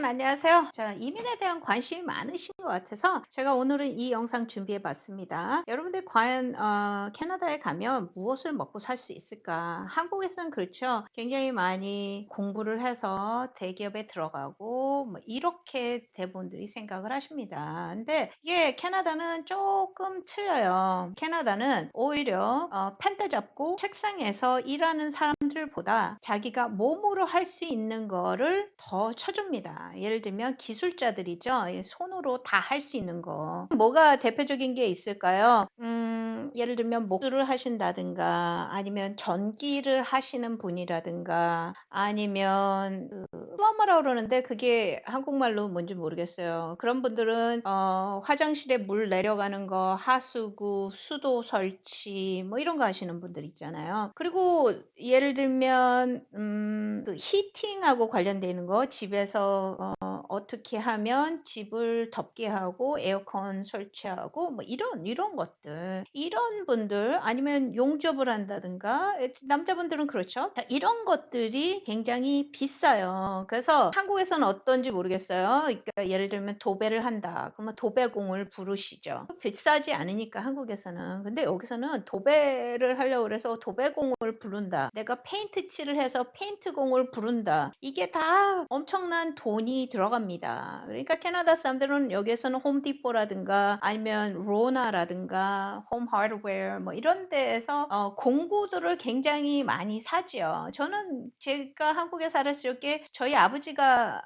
여러분 안녕하세요. 자, 이민에 대한 관심이 많으신 것 같아서 제가 오늘은 이 영상 준비해 봤습니다. 여러분들 과연 캐나다에 가면 무엇을 먹고 살 수 있을까? 한국에서는 그렇죠. 굉장히 많이 공부를 해서 대기업에 들어가고 뭐 이렇게 대부분들이 생각을 하십니다. 근데 이게 캐나다는 조금 틀려요. 캐나다는 오히려 펜트 잡고 책상에서 일하는 사람들보다 자기가 몸으로 할 수 있는 거를 더 쳐줍니다. 예를 들면 기술자들이죠. 손으로 다 할 수 있는 거. 뭐가 대표적인 게 있을까요? 예를 들면 목수를 하신다든가 아니면 전기를 하시는 분이라든가 아니면 플러머라고 그러는데 그게 한국말로 뭔지 모르겠어요. 그런 분들은 화장실에 물 내려가는 거, 하수구, 수도 설치 뭐 이런 거 하시는 분들 있잖아요. 그리고 예를 들면 그 히팅하고 관련되는 거 집에서 어떻게 하면 집을 덥게 하고 에어컨 설치하고 뭐 이런 것들. 이런 분들 아니면 용접을 한다든가 남자분들은 그렇죠. 자, 이런 것들이 굉장히 비싸요. 그래서 한국에서는 어떤지 모르겠어요. 그러니까 예를 들면 도배를 한다. 그러면 도배공을 부르시죠. 비싸지 않으니까 한국에서는. 근데 여기서는 도배를 하려고 그래서 도배공을 부른다. 내가 페인트 칠을 해서 페인트공을 부른다. 이게 다 엄청난 돈이 들어갑니다. 그러니까 캐나다 사람들은 여기에서는 홈디포라든가 아니면 로나라든가 홈 하드웨어 뭐 이런 데에서 공구들을 굉장히 많이 사지요. 저는 제가 한국에 살았을 때 저희 아버지가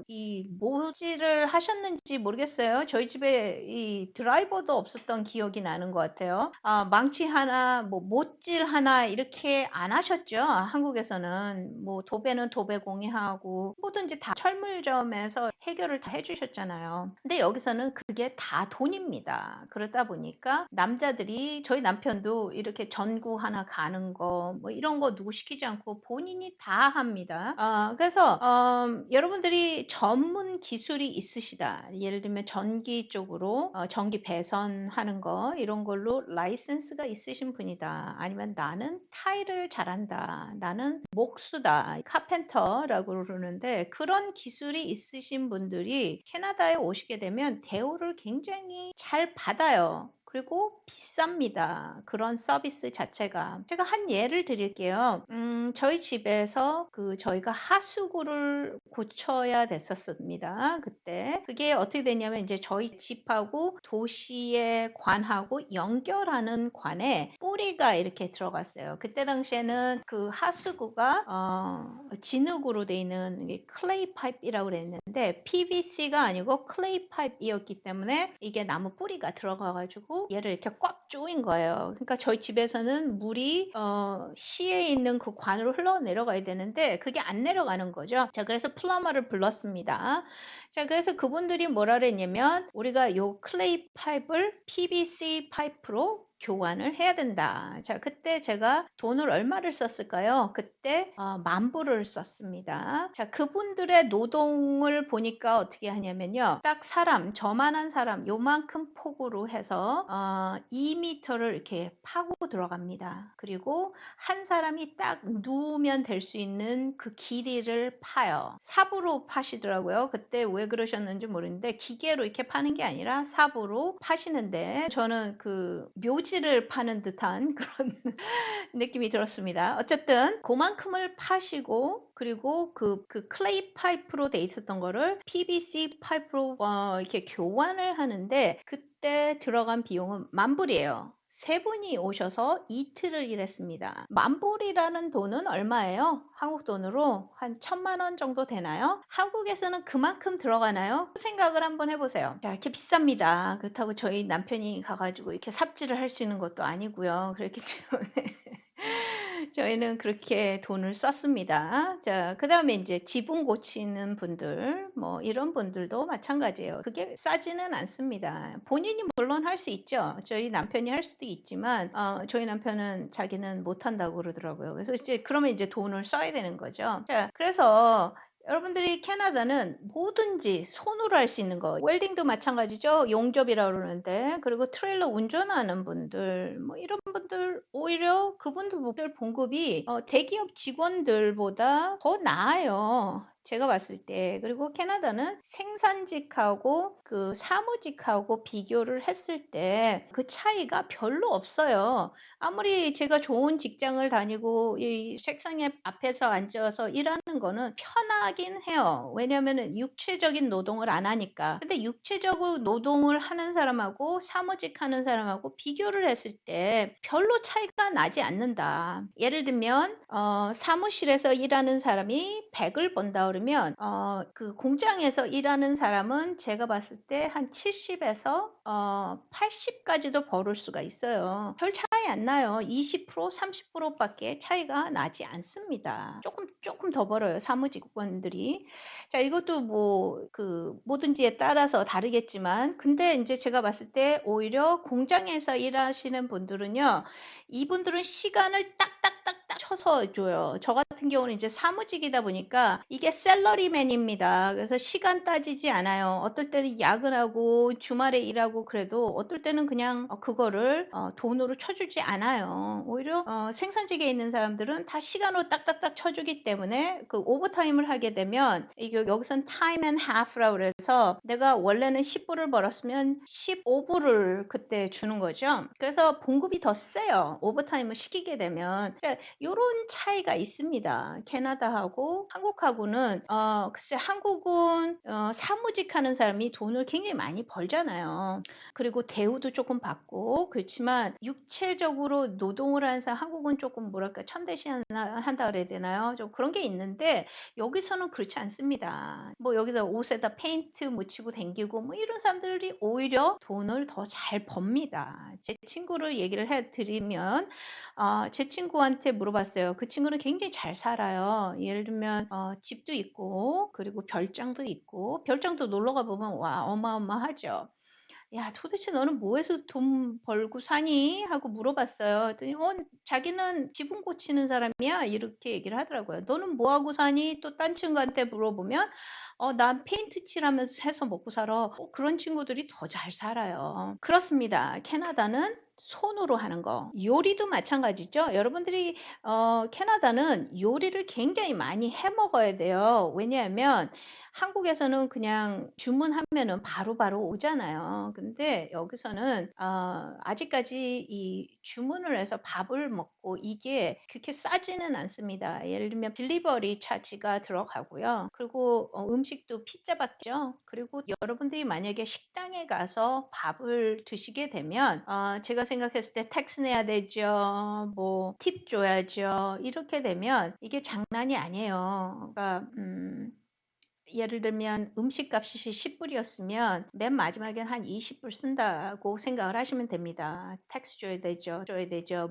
이 모질을 하셨는지 모르겠어요. 저희 집에 이 드라이버도 없었던 기억이 나는 것 같아요. 망치 하나, 뭐 못질 하나 이렇게 안 하셨죠. 한국에서는 뭐 도배는 도배공이 하고 뭐든지 다 철물점에서 해결을 다 해주셨잖아요. 근데 여기서는 그게 다 돈입니다. 그러다 보니까 남자들이 저희 남편도 이렇게 전구 하나 가는 거 뭐 이런 거 누구 시키지 않고 본인이 다 합니다. 그래서 여러분들이 전문 기술이 있으시다. 예를 들면 전기 쪽으로 전기 배선하는 거 이런 걸로 라이센스가 있으신 분이다. 아니면 나는 타일을 잘한다. 나는 목수다. 카펜터라고 그러는데 그런 기술이 있으신 분들이 캐나다에 오시게 되면 대우를 굉장히 잘 받아요. 그리고 비쌉니다. 그런 서비스 자체가. 제가 한 예를 드릴게요. 저희 집에서 저희가 하수구를 고쳐야 됐었습니다. 그때. 그게 어떻게 됐냐면 이제 저희 집하고 도시의 관하고 연결하는 관에 뿌리가 이렇게 들어갔어요. 그때 당시에는 그 하수구가 진흙으로 돼 있는 클레이 파이프이라고 그랬는데 PVC가 아니고 클레이 파이프이었기 때문에 이게 나무 뿌리가 들어가 가지고 얘를 이렇게 꽉 조인 거예요. 그러니까 저희 집에서는 물이 시에 있는 그 관으로 흘러내려가야 되는데 그게 안 내려가는 거죠. 자, 그래서 플러머를 불렀습니다. 자, 그래서 그분들이 뭐라 그랬냐면 우리가 요 클레이 파이프를 PVC 파이프로 교환을 해야 된다. 자, 그때 제가 돈을 얼마를 썼을까요? 그때 10,000불을 썼습니다. 자, 그분들의 노동을 보니까 어떻게 하냐면요. 딱 사람, 저만한 사람 요만큼 폭으로 해서 2m를 이렇게 파고 들어갑니다. 그리고 한 사람이 딱 누우면 될 수 있는 그 길이를 파요. 삽으로 파시더라고요. 그때 왜 그러셨는지 모르는데 기계로 이렇게 파는 게 아니라 삽으로 파시는데 저는 그 묘지를 파는 듯한 그런 느낌이 들었습니다. 어쨌든 그만큼을 파시고 그리고 그 클레이 파이프로 돼 있었던 거를 PVC 파이프로 이렇게 교환을 하는데 그때 들어간 비용은 10,000불이에요. 세 분이 오셔서 이틀을 일했습니다. 10,000불이라는 돈은 얼마예요? 한국 돈으로 한 1,000,000원 정도 되나요? 한국에서는 그만큼 들어가나요? 생각을 한번 해보세요. 자, 이렇게 비쌉니다. 그렇다고 저희 남편이 가가지고 이렇게 삽질을 할 수 있는 것도 아니고요. 그렇기 때문에 저희는 그렇게 돈을 썼습니다. 자, 그다음에 이제 지붕 고치는 분들 뭐 이런 분들도 마찬가지예요. 그게 싸지는 않습니다. 본인이 물론 할 수 있죠. 저희 남편이 할 수도 있지만 저희 남편은 자기는 못한다고 그러더라고요. 그래서 이제 그러면 이제 돈을 써야 되는 거죠. 자, 그래서 여러분들이 캐나다는 뭐든지 손으로 할 수 있는 거 웰딩도 마찬가지죠. 용접이라고 그러는데 그리고 트레일러 운전하는 분들 뭐 이런 분들 오히려 그분들 봉급이 대기업 직원들보다 더 나아요. 제가 봤을 때. 그리고 캐나다는 생산직하고 그 사무직하고 비교를 했을 때 그 차이가 별로 없어요. 아무리 제가 좋은 직장을 다니고 이 책상에 앞에서 앉아서 일하는 거는 편하긴 해요. 왜냐면은 육체적인 노동을 안 하니까. 근데 육체적으로 노동을 하는 사람하고 사무직 하는 사람하고 비교를 했을 때 별로 차이가 나지 않는다. 예를 들면 사무실에서 일하는 사람이 100을 번다 그러면 그 공장에서 일하는 사람은 제가 봤을 때 한 70에서 80까지도 벌을 수가 있어요. 별 차이 안 나요. 20% 30% 밖에 차이가 나지 않습니다. 조금 더 벌어요, 사무직원들이. 자, 이것도 뭐 그 뭐든지에 따라서 다르겠지만 근데 인제 제가 봤을 때 오히려 공장에서 일하시는 분들은요. 이분들은 시간을 딱딱딱딱 쳐서 줘요. 저 같은 경우는 이제 사무직이다 보니까 이게 샐러리맨입니다. 그래서 시간 따지지 않아요. 어떨 때는 야근하고 주말에 일하고 그래도 어떨 때는 그냥 그거를 돈으로 쳐주지 않아요. 오히려 생산직에 있는 사람들은 다 시간으로 딱딱딱 쳐주기 때문에 그 오버타임을 하게 되면 이게 여기선 time and half라고 그래서 내가 원래는 10불을 벌었으면 15불을 그때 주는 거죠. 그래서 봉급이 더 세요. 오버타임을 시키게 되면. 요런 차이가 있습니다. 캐나다하고 한국하고는 글쎄 한국은 사무직 하는 사람이 돈을 굉장히 많이 벌잖아요. 그리고 대우도 조금 받고 그렇지만 육체적으로 노동을 하는 사람 한국은 조금 뭐랄까 천대시한다 그래야 되나요? 좀 그런 게 있는데 여기서는 그렇지 않습니다. 뭐 여기서 옷에다 페인트 묻히고 댕기고 뭐 이런 사람들이 오히려 돈을 더 잘 법니다. 제 친구를 얘기를 해 드리면 제 친구한테 물어봤어요. 그 친구는 굉장히 잘 살아요. 예를 들면 집도 있고 그리고 별장도 있고 별장도 놀러 가 보면 와 어마어마하죠. "야 도대체 너는 뭐 해서 돈 벌고 사니?" 하고 물어봤어요. 그랬더니 자기는 지붕 고치는 사람이야." 이렇게 얘기를 하더라고요. "너는 뭐 하고 사니?" 또 딴 친구한테 물어보면 난 페인트 칠하면서 해서 먹고 살아." 그런 친구들이 더 잘 살아요. 그렇습니다. 캐나다는 손으로 하는 거. 요리도 마찬가지죠. 여러분들이 캐나다는 요리를 굉장히 많이 해 먹어야 돼요. 왜냐하면 한국에서는 그냥 주문하면은 바로바로 오잖아요. 근데 여기서는 아직까지 이 주문을 해서 밥을 먹고 이게 그렇게 싸지는 않습니다. 예를 들면 딜리버리 차지가 들어가고요. 그리고 음식도 피자밖에죠. 그리고 여러분들이 만약에 식당에 가서 밥을 드시게 되면 제가 생각했을 때 텍스 내야 되죠. 뭐 팁 줘야죠. 이렇게 되면 이게 장난이 아니에요. 그러니까 예를 들면 음식값이 10불이었으면 맨 마지막엔 한 20불 쓴다고 생각을 하시면 됩니다. 택스 줘야 되죠.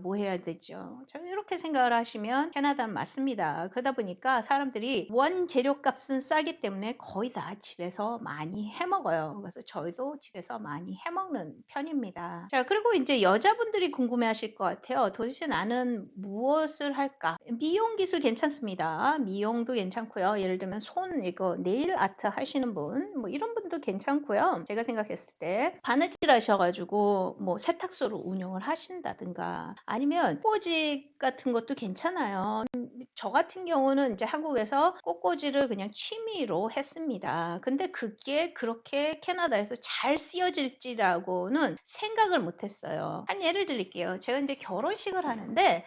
뭐 해야 되죠. 저는 이렇게 생각을 하시면 캐나다는 맞습니다. 그러다 보니까 사람들이 원재료값은 싸기 때문에 거의 다 집에서 많이 해 먹어요. 그래서 저희도 집에서 많이 해 먹는 편입니다. 자, 그리고 이제 여자분들이 궁금해하실 것 같아요. 도대체 나는 무엇을 할까? 미용 기술 괜찮습니다. 미용도 괜찮고요. 예를 들면 손 이거 네일 아트 하시는 분, 뭐 이런 분도 괜찮고요. 제가 생각했을 때 바느질 하셔가지고 뭐 세탁소를 운영을 하신다든가 아니면 꽃꽂이 같은 것도 괜찮아요. 저 같은 경우는 이제 한국에서 꽃꽂이를 그냥 취미로 했습니다. 근데 그게 그렇게 캐나다에서 잘 쓰여질지라고는 생각을 못 했어요. 한 예를 드릴게요. 제가 이제 결혼식을 하는데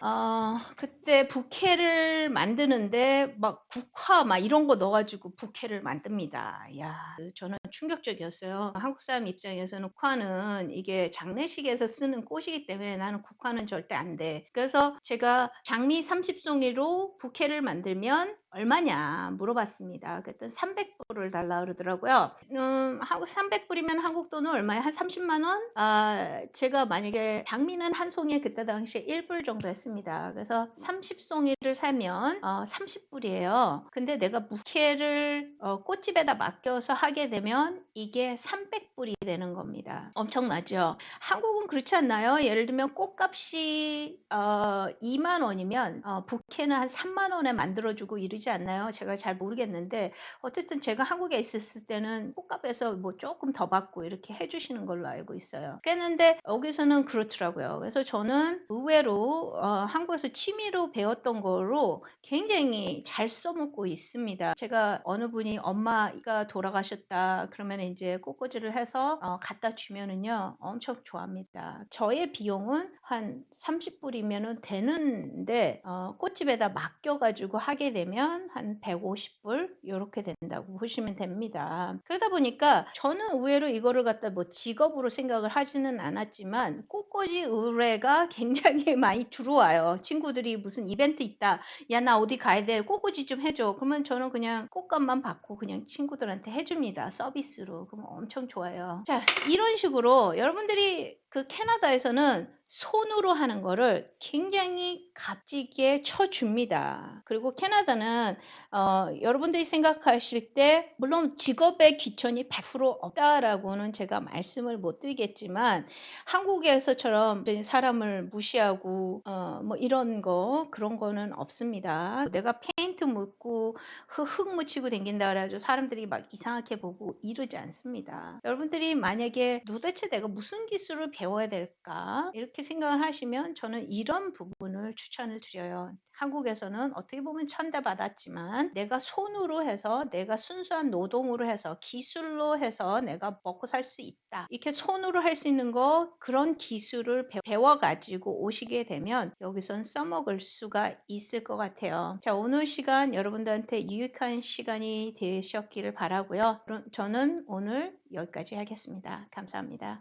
그때 부케를 만드는데 막 국화 막 이런 거 넣어 가지고 부케를 만듭니다. 야, 저는 충격적이었어요. 한국 사람 입장에서는 국화는 이게 장례식에서 쓰는 꽃이기 때문에 나는 국화는 절대 안 돼. 그래서 제가 장미 30송이로 부케를 만들면 얼마냐 물어봤습니다. 그랬더니 300불을 달라 그러더라고요. 한국 300불이면 한국 돈은 얼마야? 한 30만 원? 제가 만약에 장미는 한 송이에 그때 당시에 1불 정도 했습니다. 그래서 30송이를 사면 30불이에요. 근데 내가 부케를 꽃집에다 맡겨서 하게 되면 이게 300불이 되는 겁니다. 엄청나죠? 한국은 그렇지 않나요? 예를 들면 꽃값이 2만 원이면 부케는 한 3만 원에 만들어 주고 이러지 않나요? 제가 잘 모르겠는데 어쨌든 제가 한국에 있었을 때는 꽃값에서 뭐 조금 더 받고 이렇게 해 주시는 걸로 알고 있어요. 그랬는데 여기서는 그렇더라고요. 그래서 저는 의외로 한국에서 취미로 배웠던 거로 굉장히 잘 써먹고 있습니다. 제가 어느 분이 엄마가 돌아가셨다 그러면 이제 꽃꽂이를 해서 갖다 주면은요 엄청 좋아합니다. 저의 비용은 한 30불이면은 되는데 꽃집에다 맡겨가지고 하게 되면 한 150불 이렇게 된다고 보시면 됩니다. 그러다 보니까 저는 의외로 이거를 갖다 뭐 직업으로 생각을 하지는 않았지만 꽃꽂이 의뢰가 굉장히 많이 들어와요. 친구들이 무슨 이벤트 있다. 야, 나 어디 가야 돼. 꽃꽂이 좀 해줘. 그러면 저는 그냥 꽃값만 받고 그냥 친구들한테 해줍니다. 서비스로. 그러면 엄청 좋아요. 자, 이런 식으로 여러분들이 그 캐나다에서는 손으로 하는 거를 굉장히 값지게 쳐줍니다. 그리고 캐나다는 여러분들이 생각하실 때 물론 직업의 귀천이 100% 없다라고는 제가 말씀을 못 드리겠지만 한국에서처럼 사람을 무시하고 뭐 이런 거 그런 거는 없습니다. 내가 페인트 묻고 흙 묻히고 댕긴다 그래가지고 사람들이 막 이상하게 보고 이러지 않습니다. 여러분들이 만약에 도대체 내가 무슨 기술을 배워야 될까 이렇게 생각을 하시면 저는 이런 부분을 추천을 드려요. 한국에서는 어떻게 보면 천대받았지만 내가 손으로 해서 내가 순수한 노동으로 해서 기술로 해서 내가 먹고 살 수 있다. 이렇게 손으로 할 수 있는 거 그런 기술을 배워가지고 오시게 되면 여기선 써먹을 수가 있을 것 같아요. 자, 오늘 시간 여러분들한테 유익한 시간이 되셨기를 바라고요. 그럼 저는 오늘 여기까지 하겠습니다. 감사합니다.